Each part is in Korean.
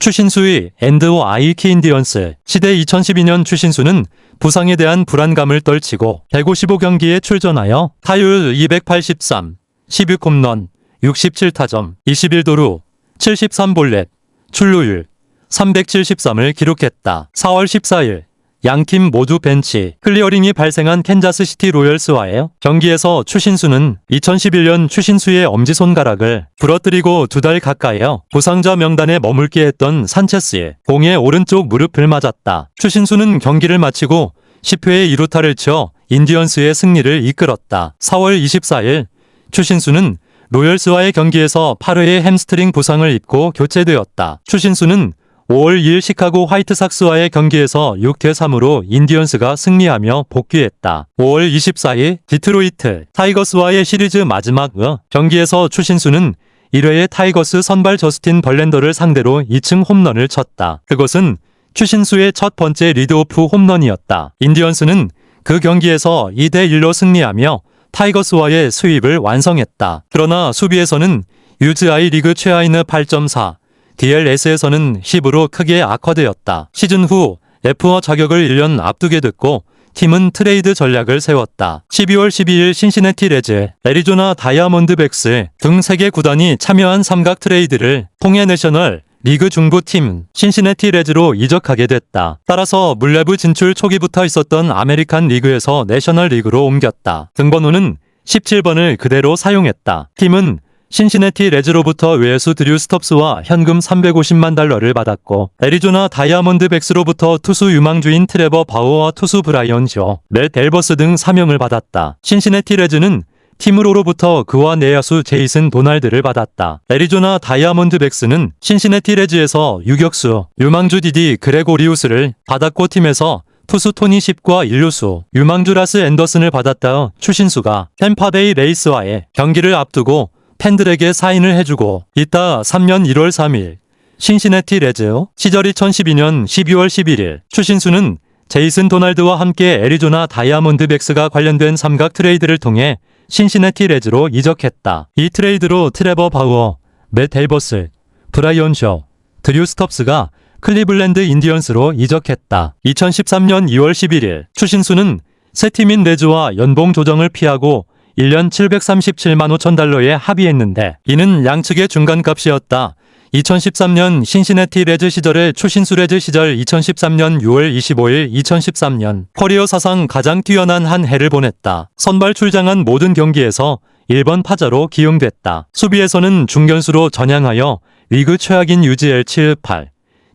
추신수의 &I 인디언스 시대 2012년 추신수는 부상에 대한 불안감을 떨치고 155경기에 출전하여 타율 283, 16홈런, 67타점, 21도루, 73볼넷, 출루율 373을 기록했다. 4월 14일 양팀 모두 벤치 클리어링이 발생한 캔자스시티 로열스와의 경기에서 추신수는 2011년 추신수의 엄지손가락을 부러뜨리고 2달 가까이어 부상자 명단에 머물게 했던 산체스의 공의 오른쪽 무릎을 맞았다. 추신수는 경기를 마치고 10회의 2루타를 쳐 인디언스의 승리를 이끌었다. 4월 24일 추신수는 로열스와의 경기에서 8회의 햄스트링 부상을 입고 교체되었다. 추신수는 5월 2일 시카고 화이트삭스와의 경기에서 6대 3으로 인디언스가 승리하며 복귀했다. 5월 24일 디트로이트 타이거스와의 시리즈 마지막 경기에서 추신수는 1회에 타이거스 선발 저스틴 벌랜더를 상대로 2층 홈런을 쳤다. 그것은 추신수의 첫 번째 리드오프 홈런이었다. 인디언스는 그 경기에서 2대 1로 승리하며 타이거스와의 스윕을 완성했다. 그러나 수비에서는 UZI 리그 최하위는 8.4, DLS에서는 10으로 크게 악화되었다. 시즌 후 F1 자격을 1년 앞두게 됐고 팀은 트레이드 전략을 세웠다. 12월 12일 신시내티 레즈, 애리조나 다이아몬드백스 등 3개 구단이 참여한 삼각 트레이드를 통해 내셔널 리그 중부팀 신시내티 레즈로 이적하게 됐다. 따라서 물레부 진출 초기부터 있었던 아메리칸 리그에서 내셔널 리그로 옮겼다. 등번호는 17번을 그대로 사용했다. 팀은 신시내티 레즈로부터 외야수 드류 스톱스와 현금 $350만 받았고 애리조나 다이아몬드백스로부터 투수 유망주인 트레버 바우어와 투수 브라이언 쇼, 맷 엘버스 등 사명을 받았다. 신시내티 레즈는 팀으로부터 그와 내야수 제이슨 도날드를 받았다. 애리조나 다이아몬드백스는 신시내티 레즈에서 유격수 유망주 디디 그레고리우스를 받았고 팀에서 투수 토니 십과 일루수 유망주 라스 앤더슨을 받았다. 추신수가 템파베이 레이스와의 경기를 앞두고 팬들에게 사인을 해주고 있다. 3년 1월 3일 신시내티 레즈 시절 2012년 12월 11일 추신수는 제이슨 도날드와 함께 애리조나 다이아몬드백스가 관련된 삼각 트레이드를 통해 신시내티 레즈로 이적했다. 이 트레이드로 트레버 바우어, 맷 엘버스, 브라이언 쇼, 드류 스톱스가 클리블랜드 인디언스로 이적했다. 2013년 2월 11일 추신수는 새 팀인 레즈와 연봉 조정을 피하고 1년 737만 5천 달러에 합의했는데 이는 양측의 중간값이었다. 2013년 신시내티 레즈 시절의 추신수 레즈 시절 2013년 6월 25일 2013년 커리어 사상 가장 뛰어난 한 해를 보냈다. 선발 출장한 모든 경기에서 1번 타자로 기용됐다. 수비에서는 중견수로 전향하여 리그 최악인 UGL 7-8,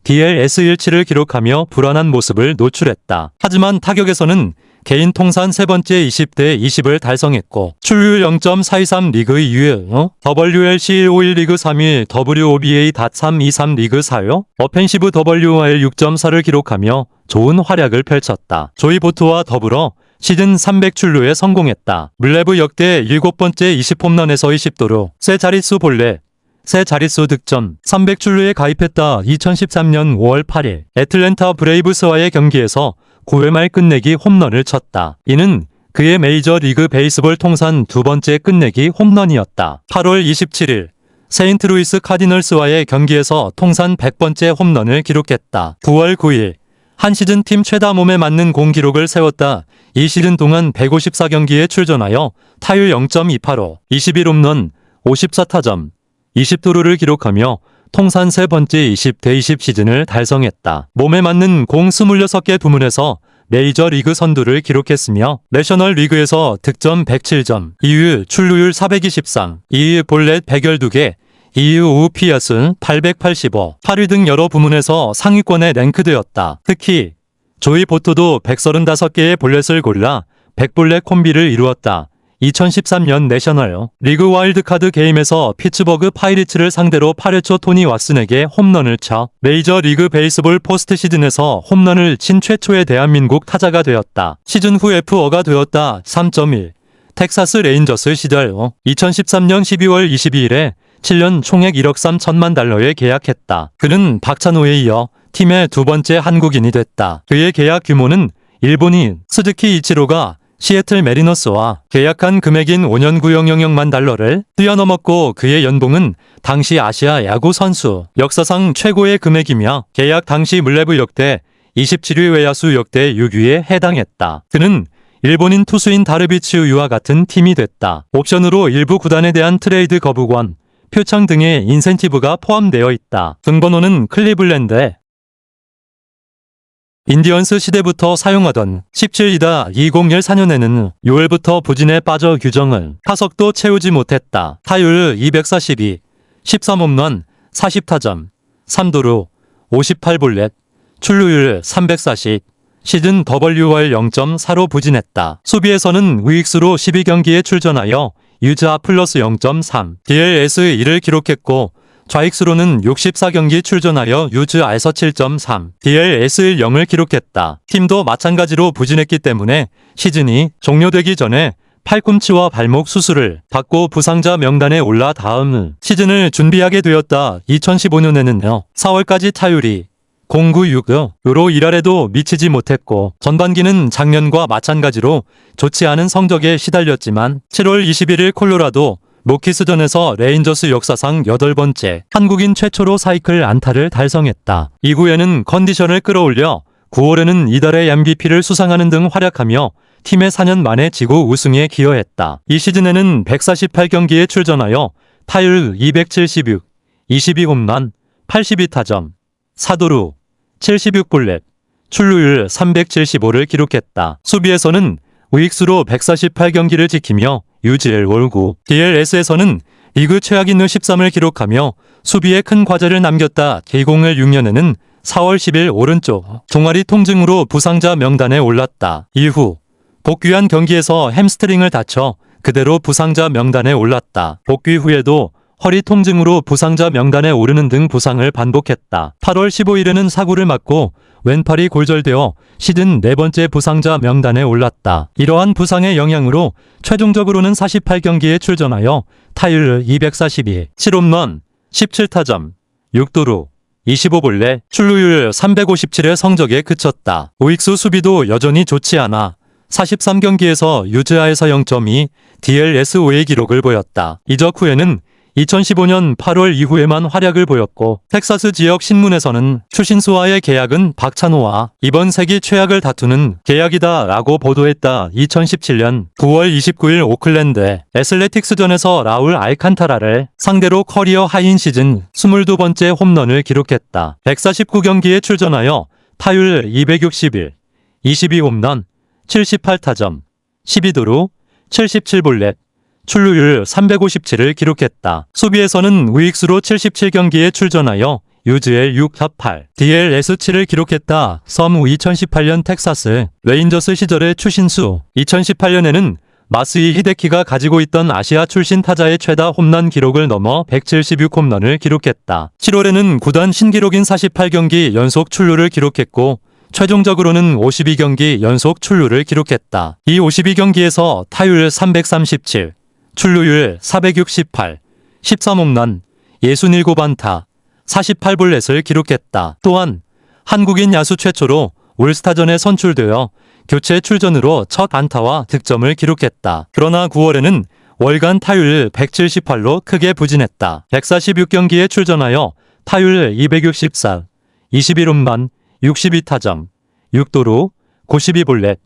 DLS 17을 기록하며 불안한 모습을 노출했다. 하지만 타격에서는 개인 통산 세 번째 20대 20을 달성했고 출루율 0.423 리그의 유일, WLC 151 리그 3위, WOBA.323 리그 4위, 어펜시브 WOR 6.4를 기록하며 좋은 활약을 펼쳤다. 조이 보트와 더불어 시즌 300출루에 성공했다. 물레부 역대 7번째 20홈런에서 20도루, 세 자릿수 볼넷, 세 자릿수 득점, 300출루에 가입했다. 2013년 5월 8일 애틀랜타 브레이브스와의 경기에서 9회 말 끝내기 홈런을 쳤다. 이는 그의 메이저리그 베이스볼 통산 2번째 끝내기 홈런이었다. 8월 27일 세인트루이스 카디널스와의 경기에서 통산 100번째 홈런을 기록했다. 9월 9일 한 시즌 팀 최다 몸에 맞는 공 기록을 세웠다. 이 시즌 동안 154경기에 출전하여 타율 0.285, 21홈런, 54타점, 20도루를 기록하며 통산 세 번째 20대 20 시즌을 달성했다. 몸에 맞는 공 26개 부문에서 메이저리그 선두를 기록했으며 내셔널 리그에서 득점 107점, 2위 출루율 423, 2위 볼넷 112개, 2위 우피아슨 885, 8위 등 여러 부문에서 상위권에 랭크되었다. 특히 조이 보토도 135개의 볼넷을 골라 100볼넷 콤비를 이루었다. 2013년 내셔널 리그 와일드카드 게임에서 피츠버그 파이리츠를 상대로 8회 초 토니 왓슨에게 홈런을 쳐 메이저 리그 베이스볼 포스트 시즌에서 홈런을 친 최초의 대한민국 타자가 되었다. 시즌 후 F5가 되었다. 3.1 텍사스 레인저스 시절 2013년 12월 22일에 7년 총액 1억 3천만 달러에 계약했다. 그는 박찬호에 이어 팀의 두 번째 한국인이 됐다. 그의 계약 규모는 일본인 스즈키 이치로가 시애틀 메리너스와 계약한 금액인 5년 900만 달러를 뛰어넘었고 그의 연봉은 당시 아시아 야구 선수 역사상 최고의 금액이며 계약 당시 물레부 역대 27위 외야수 역대 6위에 해당했다. 그는 일본인 투수인 다르비치 우유와 같은 팀이 됐다. 옵션으로 일부 구단에 대한 트레이드 거부권, 표창 등의 인센티브가 포함되어 있다. 등번호는 클리블랜드 인디언스 시대부터 사용하던 17이다. 2014년에는 6월부터 부진에 빠져 규정을 타석도 채우지 못했다. 타율 242, 13홈런, 40타점, 3도루, 58볼넷, 출루율 340, 시즌 WR 0.4로 부진했다. 수비에서는 우익수로 12경기에 출전하여 유자 플러스 0.3, DLS 1을 기록했고 좌익수로는 64경기 출전하여 유즈 알서 7.3, DLS 0을 기록했다. 팀도 마찬가지로 부진했기 때문에 시즌이 종료되기 전에 팔꿈치와 발목 수술을 받고 부상자 명단에 올라 다음 시즌을 준비하게 되었다. 2015년에는요. 4월까지 타율이 0.966으로 1할에도 미치지 못했고 전반기는 작년과 마찬가지로 좋지 않은 성적에 시달렸지만 7월 21일 콜로라도 모키스전에서 레인저스 역사상 8번째 한국인 최초로 사이클 안타를 달성했다. 이후에는 컨디션을 끌어올려 9월에는 이달의 MVP를 수상하는 등 활약하며 팀의 4년 만에 지구 우승에 기여했다. 이 시즌에는 148경기에 출전하여 타율 276, 22홈런, 82타점, 4도루, 76볼넷, 출루율 375를 기록했다. 수비에서는 우익수로 148경기를 지키며 유지엘 월구, DLS에서는 리그 최악인 13을 기록하며 수비에 큰 과제를 남겼다. 2016년에는 4월 10일 오른쪽 종아리 통증으로 부상자 명단에 올랐다. 이후 복귀한 경기에서 햄스트링을 다쳐 그대로 부상자 명단에 올랐다. 복귀 후에도 허리 통증으로 부상자 명단에 오르는 등 부상을 반복했다. 8월 15일에는 사고를 맞고 왼팔이 골절되어 시즌 4번째 부상자 명단에 올랐다. 이러한 부상의 영향으로 최종적으로는 48경기에 출전하여 타율 242, 7홈런, 17타점, 6도루, 25볼넷, 출루율 357의 성적에 그쳤다. 우익수 수비도 여전히 좋지 않아 43경기에서 유즈아에서 0.2, DLS5의 기록을 보였다. 이적 후에는 2015년 8월 이후에만 활약을 보였고 텍사스 지역 신문에서는 추신수와의 계약은 박찬호와 이번 세기 최악을 다투는 계약이다 라고 보도했다. 2017년 9월 29일 오클랜드 애슬레틱스전에서 라울 알칸타라를 상대로 커리어 하이인 시즌 22번째 홈런을 기록했다. 149경기에 출전하여 타율 261, 22홈런, 78타점, 12도루, 77볼넷, 출루율 357을 기록했다. 수비에서는 우익수로 77경기에 출전하여 유즈엘 6합8, DLS 7을 기록했다. 섬 2018년 텍사스 레인저스 시절의 추신수, 2018년에는 마스이 히데키가 가지고 있던 아시아 출신 타자의 최다 홈런 기록을 넘어 176홈런을 기록했다. 7월에는 구단 신기록인 48경기 연속 출루를 기록했고 최종적으로는 52경기 연속 출루를 기록했다. 이 52경기에서 타율 337, 출루율 468, 13홈런, 67안타, 48볼넷을 기록했다. 또한 한국인 야수 최초로 올스타전에 선출되어 교체 출전으로 첫 안타와 득점을 기록했다. 그러나 9월에는 월간 타율 178로 크게 부진했다. 146경기에 출전하여 타율 264, 21홈런, 62타점, 6도루, 92볼넷,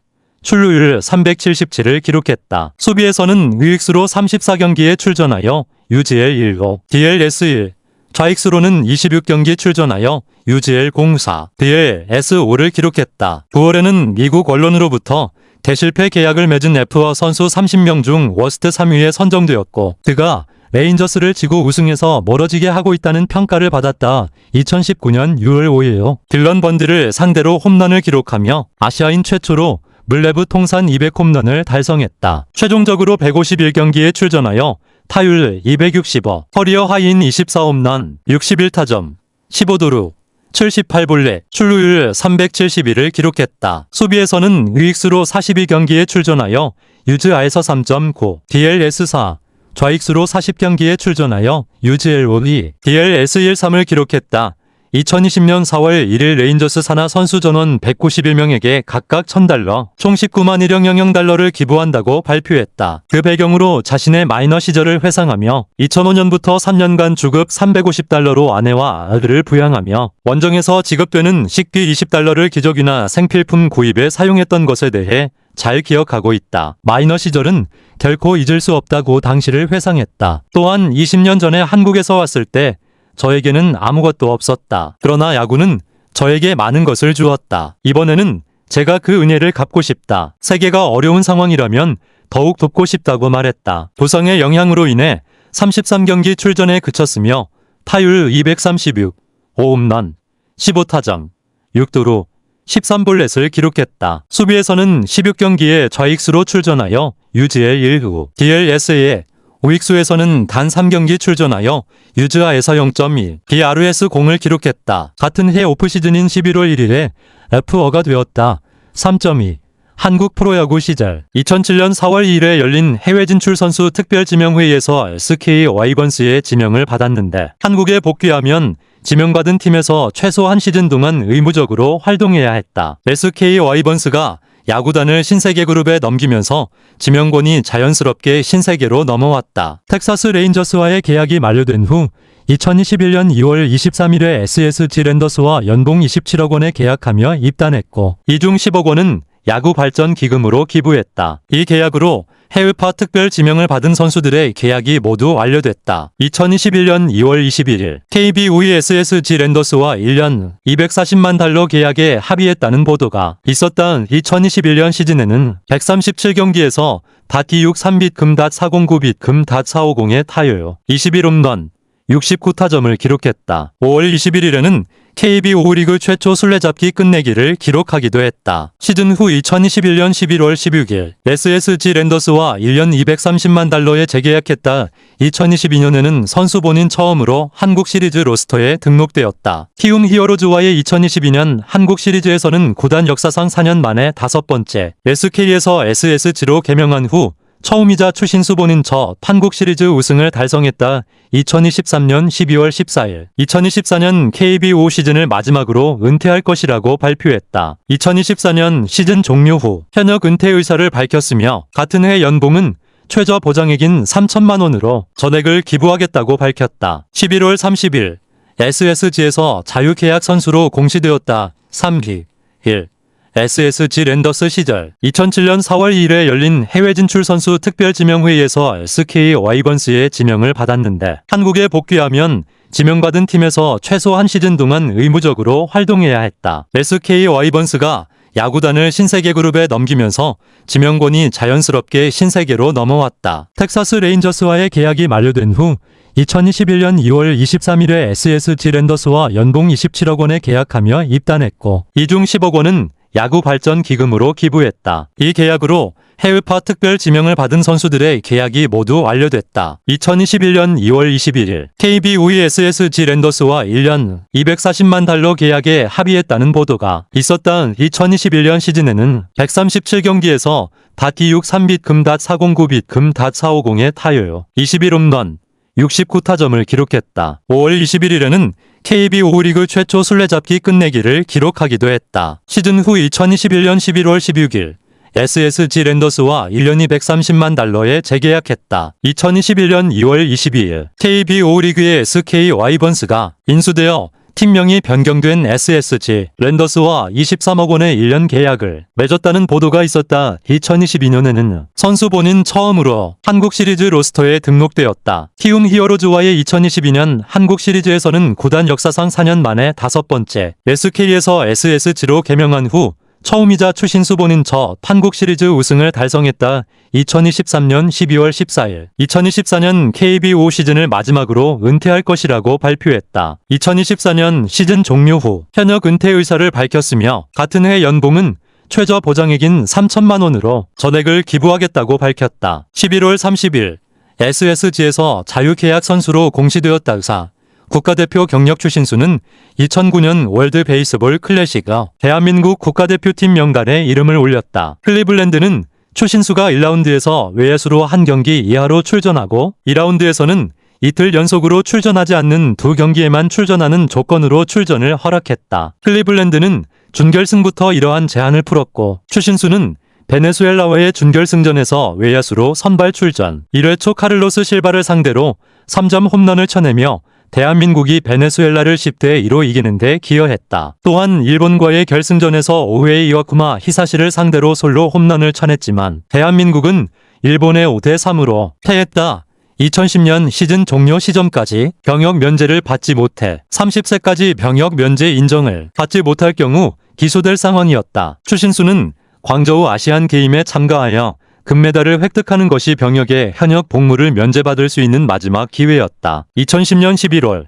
출루율 377을 기록했다. 수비에서는 우익수로 34경기에 출전하여 유지엘 1호, DLS 1, 좌익수로는 26경기 출전하여 유지엘 04, DLS 5를 기록했다. 9월에는 미국 언론으로부터 대실패 계약을 맺은 F 선수 30명 중 워스트 3위에 선정되었고 그가 레인저스를 지구 우승에서 멀어지게 하고 있다는 평가를 받았다. 2019년 6월 5일 딜런 번드를 상대로 홈런을 기록하며 아시아인 최초로 물레부 통산 200홈런을 달성했다. 최종적으로 151경기에 출전하여 타율 265, 커리어 하이인 24홈런, 61타점, 15도루, 78볼넷, 출루율 371을 기록했다. 수비에서는 우익수로 42경기에 출전하여 유즈아에서 3.9, DLS 4, 좌익수로 40경기에 출전하여 유즈엘 5, DLS 1, 3을 기록했다. 2020년 4월 1일 레인저스 산하 선수 전원 191명에게 각각 $1,000, 총 19만 1,000,000달러를 기부한다고 발표했다. 그 배경으로 자신의 마이너 시절을 회상하며 2005년부터 3년간 주급 $350로 아내와 아들을 부양하며 원정에서 지급되는 식비 $20를 기저귀나 생필품 구입에 사용했던 것에 대해 잘 기억하고 있다. 마이너 시절은 결코 잊을 수 없다고 당시를 회상했다. 또한 20년 전에 한국에서 왔을 때 저에게는 아무것도 없었다. 그러나 야구는 저에게 많은 것을 주었다. 이번에는 제가 그 은혜를 갚고 싶다. 세계가 어려운 상황이라면 더욱 돕고 싶다고 말했다. 부상의 영향으로 인해 33경기 출전에 그쳤으며 타율 236, 5홈런, 15타점, 6도루, 13볼넷을 기록했다. 수비에서는 16경기에 좌익수로 출전하여 유즈의 1루, DLSA의 우익수에서는 단 3경기 출전하여 유즈아에서 0.1, DRS 공을 기록했다. 같은 해 오프시즌인 11월 1일에 F어가 되었다. 3.2. 한국 프로야구 시절 2007년 4월 2일에 열린 해외 진출 선수 특별지명회의에서 SK 와이번스의 지명을 받았는데 한국에 복귀하면 지명받은 팀에서 최소 한 시즌 동안 의무적으로 활동해야 했다. SK 와이번스가 야구단을 신세계그룹에 넘기면서 지명권이 자연스럽게 신세계로 넘어왔다. 텍사스 레인저스와의 계약이 만료된 후 2021년 2월 23일에 SSG 랜더스와 연봉 27억 원에 계약하며 입단했고 이 중 10억 원은 야구 발전 기금으로 기부했다. 이 계약으로 해외파 특별 지명을 받은 선수들의 계약이 모두 완료됐다. 2021년 2월 21일 KBO의 SSG 랜더스와 1년 $240만 계약에 합의했다는 보도가 있었다. 2021년 시즌에는 137경기에서 닷263 3빗 금 닷409빗 금 닷450의 타율 21홈런 69타점을 기록했다. 5월 21일에는 KBO 리그 최초 술래잡기 끝내기를 기록하기도 했다. 시즌 후 2021년 11월 16일 SSG 랜더스와 1년 $230만 재계약했다. 2022년에는 선수 본인 처음으로 한국 시리즈 로스터에 등록되었다. 키움 히어로즈와의 2022년 한국 시리즈에서는 구단 역사상 4년 만에 5번째 SK에서 SSG로 개명한 후 처음이자 추신수 본인 첫 한국 시리즈 우승을 달성했다. 2023년 12월 14일 2024년 KBO 시즌을 마지막으로 은퇴할 것이라고 발표했다. 2024년 시즌 종료 후 현역 은퇴 의사를 밝혔으며 같은 해 연봉은 최저 보장액인 3천만 원으로 전액을 기부하겠다고 밝혔다. 11월 30일 SSG에서 자유계약 선수로 공시되었다. 3기 1. SSG 랜더스 시절 2007년 4월 2일에 열린 해외 진출 선수 특별지명회의에서 SK 와이번스의 지명을 받았는데 한국에 복귀하면 지명받은 팀에서 최소 한 시즌 동안 의무적으로 활동해야 했다. SK 와이번스가 야구단을 신세계그룹에 넘기면서 지명권이 자연스럽게 신세계로 넘어왔다. 텍사스 레인저스와의 계약이 만료된 후 2021년 2월 23일에 SSG 랜더스와 연봉 27억 원에 계약하며 입단했고 이 중 10억 원은 야구 발전 기금으로 기부했다. 이 계약으로 해외파 특별 지명을 받은 선수들의 계약이 모두 완료됐다. 2021년 2월 21일 KBO의 SSG 랜더스와 1년 $240만 계약에 합의했다는 보도가 있었다. 2021년 시즌에는 137경기에서 닷263 3빗 금 닷409빗 금 닷450의 타율 21홈런 69타점을 기록했다. 5월 21일에는 KBO 리그 최초 술래잡기 끝내기를 기록하기도 했다. 시즌 후 2021년 11월 16일 SSG 랜더스와 1년 $230만 재계약했다. 2021년 2월 22일 KBO 리그의 SK 와이번스가 인수되어 팀명이 변경된 SSG 랜더스와 23억 원의 1년 계약을 맺었다는 보도가 있었다. 2022년에는 선수 본인 처음으로 한국 시리즈 로스터에 등록되었다. 키움 히어로즈와의 2022년 한국 시리즈에서는 구단 역사상 4년 만에 5번째 SK에서 SSG로 개명한 후 처음이자 추신수 본인 첫 한국 시리즈 우승을 달성했다. 2023년 12월 14일 2024년 KBO 시즌을 마지막으로 은퇴할 것이라고 발표했다. 2024년 시즌 종료 후 현역 은퇴 의사를 밝혔으며 같은 해 연봉은 최저 보장액인 3천만 원으로 전액을 기부하겠다고 밝혔다. 11월 30일 SSG에서 자유계약 선수로 공시되었다. 의사 국가대표 경력 추신수는 2009년 월드 베이스볼 클래식과 대한민국 국가대표팀 명단에 이름을 올렸다. 클리블랜드는 추신수가 1라운드에서 외야수로 한 경기 이하로 출전하고 2라운드에서는 이틀 연속으로 출전하지 않는 두 경기에만 출전하는 조건으로 출전을 허락했다. 클리블랜드는 준결승부터 이러한 제한을 풀었고 추신수는 베네수엘라와의 준결승전에서 외야수로 선발 출전. 1회 초 카를로스 실바를 상대로 3점 홈런을 쳐내며 대한민국이 베네수엘라를 10대 2로 이기는 데 기여했다. 또한 일본과의 결승전에서 5회 이와쿠마 히사시를 상대로 솔로 홈런을 쳐냈지만 대한민국은 일본의 5대 3으로 패했다. 2010년 시즌 종료 시점까지 병역 면제를 받지 못해 30세까지 병역 면제 인정을 받지 못할 경우 기소될 상황이었다. 추신수는 광저우 아시안 게임에 참가하여 금메달을 획득하는 것이 병역의 현역 복무를 면제받을 수 있는 마지막 기회였다. 2010년 11월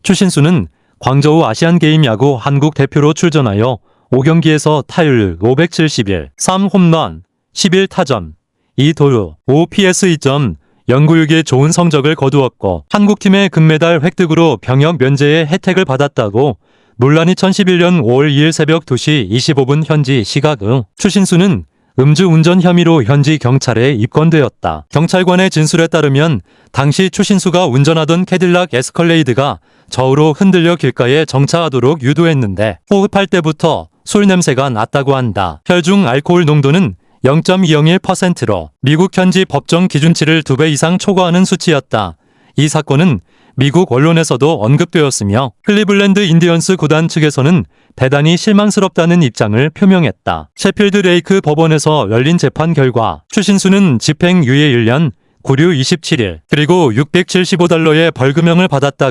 추신수는 광저우 아시안 게임 야구 한국 대표로 출전하여 5경기에서 타율 571, 3홈런, 11타점, 2도루, 5PS 2점, 연구육의 좋은 성적을 거두었고 한국팀의 금메달 획득으로 병역 면제의 혜택을 받았다고 논란이 2011년 5월 2일 새벽 2시 25분 현지 시각 추신수는 음주운전 혐의로 현지 경찰에 입건되었다. 경찰관의 진술에 따르면 당시 추신수가 운전하던 캐딜락 에스컬레이드가 저우로 흔들려 길가에 정차하도록 유도했는데 호흡할 때부터 술 냄새가 났다고 한다. 혈중 알코올 농도는 0.201%로 미국 현지 법정 기준치를 2배 이상 초과하는 수치였다. 이 사건은 미국 언론에서도 언급되었으며 클리블랜드 인디언스 구단 측에서는 대단히 실망스럽다는 입장을 표명했다. 셰필드 레이크 법원에서 열린 재판 결과 추신수는 집행유예 1년, 구류 27일, 그리고 $675의 벌금형을 받았다.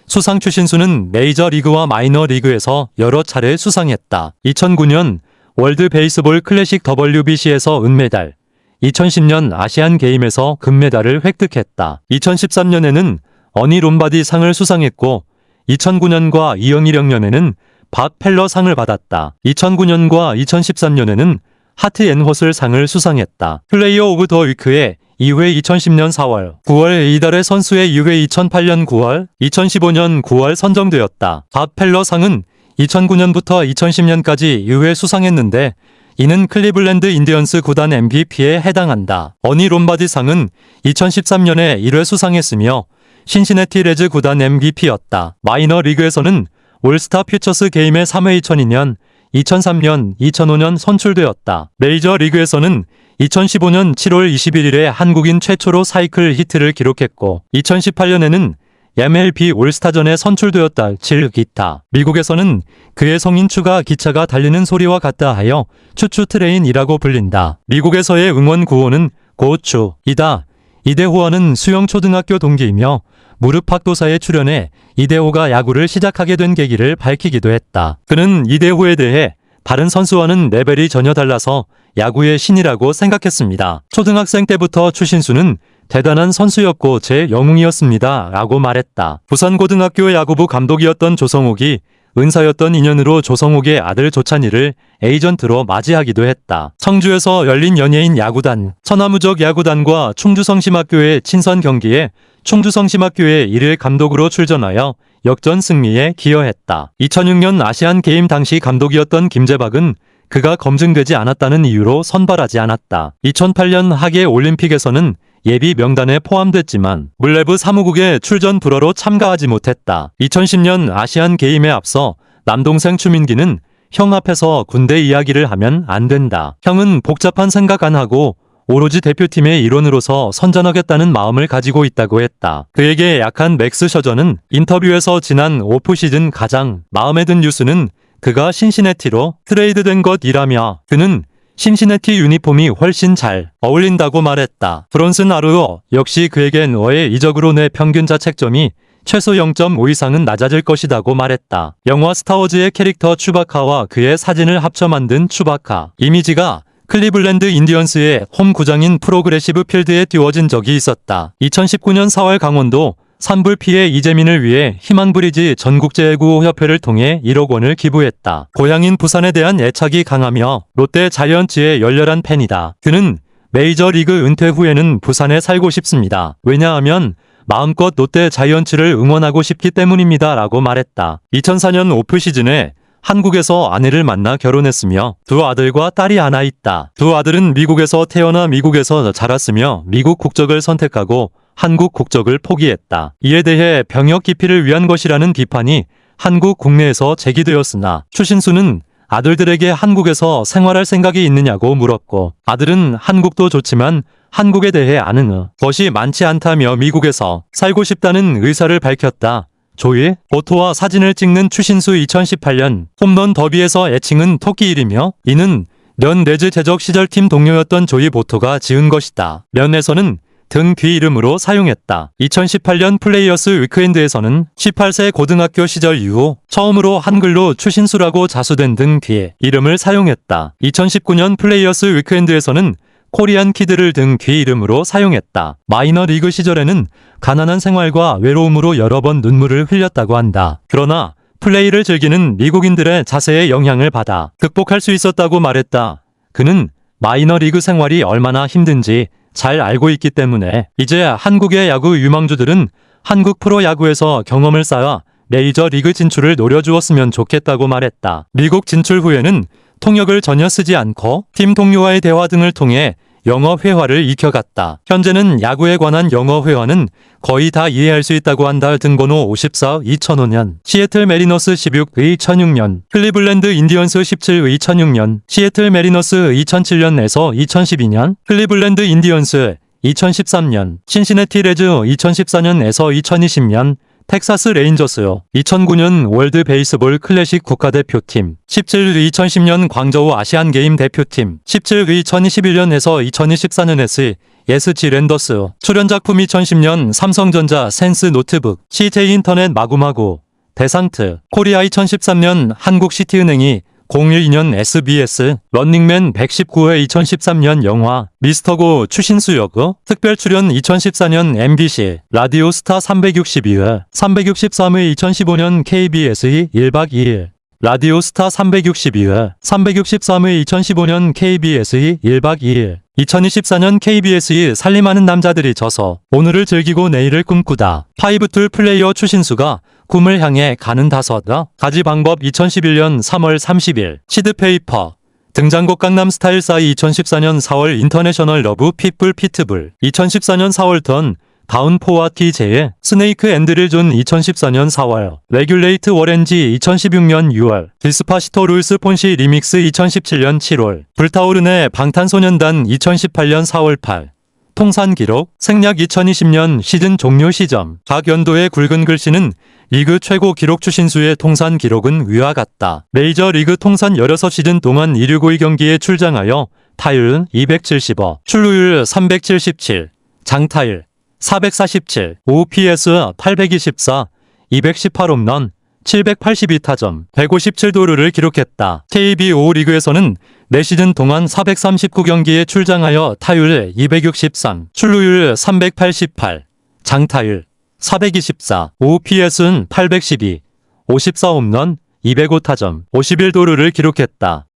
수상 추신수는 메이저리그와 마이너리그에서 여러 차례 수상했다. 2009년 월드 베이스볼 클래식 WBC에서 은메달, 2010년 아시안 게임에서 금메달을 획득했다. 2013년에는 어니 롬바디 상을 수상했고 2009년과 2016년에는 밥 펠러 상을 받았다. 2009년과 2013년에는 하트 앤 허슬 상을 수상했다. 플레이어 오브 더 위크의 2회 2010년 4월, 9월 이달의 선수의 2회 2008년 9월, 2015년 9월 선정되었다. 밥 펠러 상은 2009년부터 2010년까지 2회 수상했는데 이는 클리블랜드 인디언스 구단 MVP에 해당한다. 어니 롬바디 상은 2013년에 1회 수상했으며 신시내티 레즈 구단 MVP였다. 마이너 리그에서는 올스타 퓨처스 게임의 3회 2002년, 2003년, 2005년 선출되었다. 메이저 리그에서는 2015년 7월 21일에 한국인 최초로 사이클 히트를 기록했고 2018년에는 MLB 올스타전에 선출되었다. 7기타. 미국에서는 그의 성인 추가 기차가 달리는 소리와 같다 하여 추추 트레인이라고 불린다. 미국에서의 응원 구호는 고추이다. 이대호와는 수영초등학교 동기이며 무릎 학도사에 출연해 이대호가 야구를 시작하게 된 계기를 밝히기도 했다. 그는 이대호에 대해 다른 선수와는 레벨이 전혀 달라서 야구의 신이라고 생각했습니다. 초등학생 때부터 추신수는 대단한 선수였고 제 영웅이었습니다. 라고 말했다. 부산고등학교 야구부 감독이었던 조성욱이 은사였던 인연으로 조성욱의 아들 조찬이를 에이전트로 맞이하기도 했다. 청주에서 열린 연예인 야구단, 천하무적 야구단과 충주성심학교의 친선 경기에 충주성심학교의 1일 감독으로 출전하여 역전 승리에 기여했다. 2006년 아시안 게임 당시 감독이었던 김재박은 그가 검증되지 않았다는 이유로 선발하지 않았다. 2008년 하계 올림픽에서는 예비 명단에 포함됐지만 물레브 사무국의 출전 불허로 참가하지 못했다. 2010년 아시안 게임에 앞서 남동생 추민기는 형 앞에서 군대 이야기를 하면 안 된다. 형은 복잡한 생각 안 하고 오로지 대표팀의 일원으로서 선전하겠다는 마음을 가지고 있다고 했다. 그에게 약한 맥스 셔저는 인터뷰에서 지난 오프시즌 가장 마음에 든 뉴스는 그가 신시내티로 트레이드된 것이라며 그는 신시내티 유니폼이 훨씬 잘 어울린다고 말했다. 브론슨 아르어 역시 그에겐 어의 이적으로 내 평균 자책점이 최소 0.5 이상은 낮아질 것이라고 말했다. 영화 스타워즈의 캐릭터 추바카와 그의 사진을 합쳐 만든 추바카 이미지가 클리블랜드 인디언스의 홈 구장인 프로그레시브 필드에 띄워진 적이 있었다. 2019년 4월 강원도 산불 피해 이재민을 위해 희망브리지 전국제구호협회를 통해 1억 원을 기부했다. 고향인 부산에 대한 애착이 강하며 롯데 자이언츠의 열렬한 팬이다. 그는 메이저리그 은퇴 후에는 부산에 살고 싶습니다. 왜냐하면 마음껏 롯데 자이언츠를 응원하고 싶기 때문입니다. 라고 말했다. 2004년 오프시즌에 한국에서 아내를 만나 결혼했으며 두 아들과 딸이 하나 있다. 두 아들은 미국에서 태어나 미국에서 자랐으며 미국 국적을 선택하고 한국 국적을 포기했다. 이에 대해 병역 기피를 위한 것이라는 비판이 한국 국내에서 제기되었으나 추신수는 아들들에게 한국에서 생활할 생각이 있느냐고 물었고, 아들은 한국도 좋지만 한국에 대해 아는 것이 많지 않다며 미국에서 살고 싶다는 의사를 밝혔다. 조이 보토와 사진을 찍는 추신수. 2018년 홈런 더비에서 애칭은 토끼일이며 이는 련레즈 제적 시절 팀 동료였던 조이 보토가 지은 것이다. 련에서는 등 뒤 이름으로 사용했다. 2018년 플레이어스 위크엔드에서는 18세 고등학교 시절 이후 처음으로 한글로 추신수라고 자수된 등 뒤 이름을 사용했다. 2019년 플레이어스 위크엔드에서는 코리안 키드를 등 뒤 이름으로 사용했다. 마이너 리그 시절에는 가난한 생활과 외로움으로 여러 번 눈물을 흘렸다고 한다. 그러나 플레이를 즐기는 미국인들의 자세에 영향을 받아 극복할 수 있었다고 말했다. 그는 마이너 리그 생활이 얼마나 힘든지 잘 알고 있기 때문에 이제 한국의 야구 유망주들은 한국 프로야구에서 경험을 쌓아 메이저 리그 진출을 노려주었으면 좋겠다고 말했다. 미국 진출 후에는 통역을 전혀 쓰지 않고 팀 동료와의 대화 등을 통해 영어 회화를 익혀갔다. 현재는 야구에 관한 영어 회화는 거의 다 이해할 수 있다고 한다. 등번호 54 2005년 시애틀 메리너스 16 2006년 클리블랜드 인디언스 17 2006년 시애틀 메리너스 2007년에서 2012년 클리블랜드 인디언스 2013년 신시내티 레즈 2014년에서 2020년 텍사스 레인저스요. 2009년 월드 베이스볼 클래식 국가대표팀 17 2010년 광저우 아시안게임 대표팀 17 2021년에서 2024년 SG 랜더스 출연작품 2010년 삼성전자 센스 노트북 CJ 인터넷 마구마구 대상트 코리아 2013년 한국시티은행이 012년 SBS 런닝맨 119회 2013년 영화 미스터고 추신수 역의 특별 출연 2014년 MBC 라디오 스타 362회 363회 2015년 KBS 1박 2일 라디오 스타 362회 363회 2015년 KBS 1박 2일 2024년 KBS 살림하는 남자들이 져서 오늘을 즐기고 내일을 꿈꾸다 파이브툴 플레이어 추신수가 꿈을 향해 가는 5가지 방법 2011년 3월 30일 시드페이퍼 등장곡 강남스타일 싸이 2014년 4월 인터내셔널 러브 핏불 피트불 2014년 4월 턴 다운포와 TJ의 스네이크 앤드릴 존 2014년 4월 레귤레이트 워렌지 2016년 6월 디스파시토 룰스 폰시 리믹스 2017년 7월 불타오르네 방탄소년단 2018년 4월 8 통산 기록 생략 2020년 시즌 종료 시점 각 연도의 굵은 글씨는 리그 최고 기록 추신수의 통산 기록은 위와 같다. 메이저 리그 통산 16시즌 동안 165 경기에 출장하여 타율 275, 출루율 377, 장타율 447, OPS 824, 218 홈런, 782타점, 157도루를 기록했다. KBO 리그에서는 4시즌 동안 439경기에 출장하여 타율 263, 출루율 388, 장타율 424, OPS는 812, 54홈런, 205타점, 51도루를 기록했다.